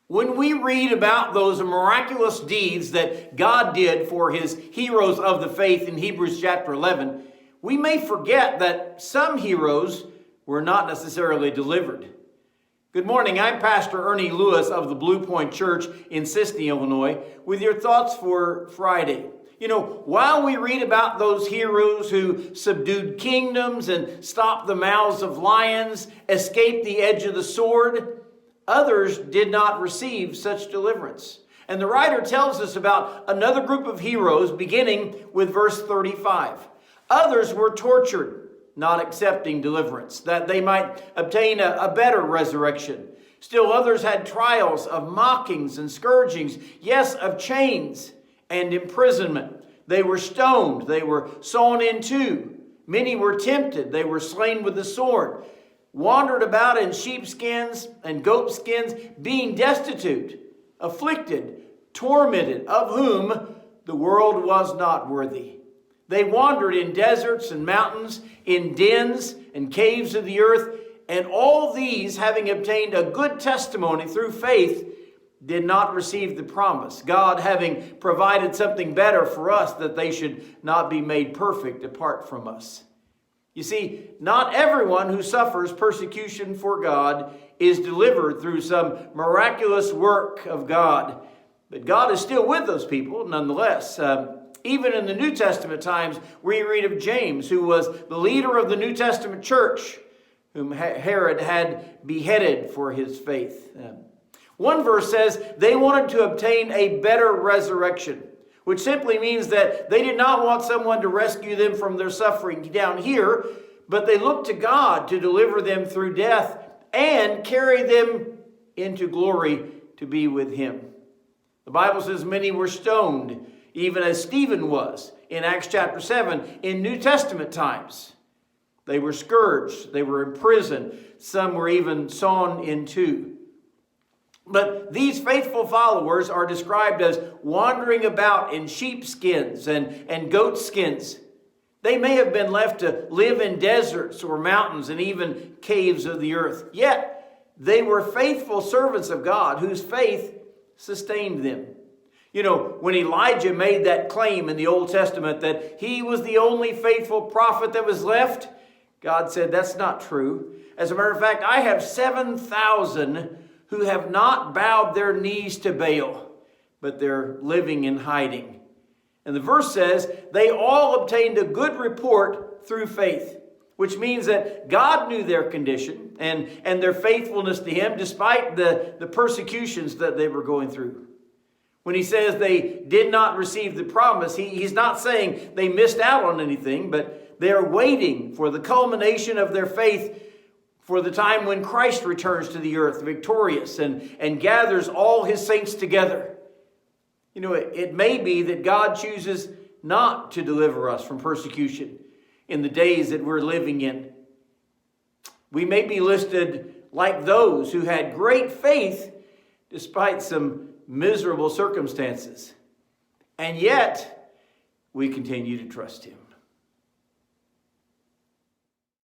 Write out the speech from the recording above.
When we read about those miraculous deeds that God did for his heroes of the faith in Hebrews chapter 11, we may forget that some heroes were not necessarily delivered. Good morning, I'm Pastor Ernie Lewis of the Blue Point Church in Sisney, Illinois, with your thoughts for Friday. While we read about those heroes who subdued kingdoms and stopped the mouths of lions, escaped the edge of the sword, others did not receive such deliverance. And the writer tells us about another group of heroes beginning with verse 35. Others were tortured, not accepting deliverance, that they might obtain a better resurrection. Still others had trials of mockings and scourgings, yes, of chains and imprisonment. They were stoned, they were sawn in two. Many were tempted, they were slain with the sword, wandered about in sheepskins and goatskins, being destitute, afflicted, tormented, of whom the world was not worthy. They wandered in deserts and mountains, in dens and caves of the earth, and all these, having obtained a good testimony through faith, did not receive the promise, God having provided something better for us, that they should not be made perfect apart from us. You see, not everyone who suffers persecution for God is delivered through some miraculous work of God. But God is still with those people nonetheless. Even in the New Testament times, we read of James, who was the leader of the New Testament church, whom Herod had beheaded for his faith. One verse says they wanted to obtain a better resurrection, which simply means that they did not want someone to rescue them from their suffering down here, but they looked to God to deliver them through death and carry them into glory to be with him. The Bible says many were stoned, even as Stephen was in Acts chapter 7 in New Testament times. They were scourged, they were imprisoned, some were even sawn in two. But these faithful followers are described as wandering about in sheepskins and goatskins. They may have been left to live in deserts or mountains and even caves of the earth. Yet they were faithful servants of God whose faith sustained them. When Elijah made that claim in the Old Testament that he was the only faithful prophet that was left, God said, that's not true. As a matter of fact, I have 7,000 who have not bowed their knees to Baal, but they're living in hiding. And the verse says, they all obtained a good report through faith, which means that God knew their condition and their faithfulness to him, despite the persecutions that they were going through. When he says they did not receive the promise, he's not saying they missed out on anything, but they're waiting for the culmination of their faith for the time when Christ returns to the earth victorious and gathers all his saints together. It may be that God chooses not to deliver us from persecution in the days that we're living in. We may be listed like those who had great faith despite some miserable circumstances. And yet, we continue to trust him.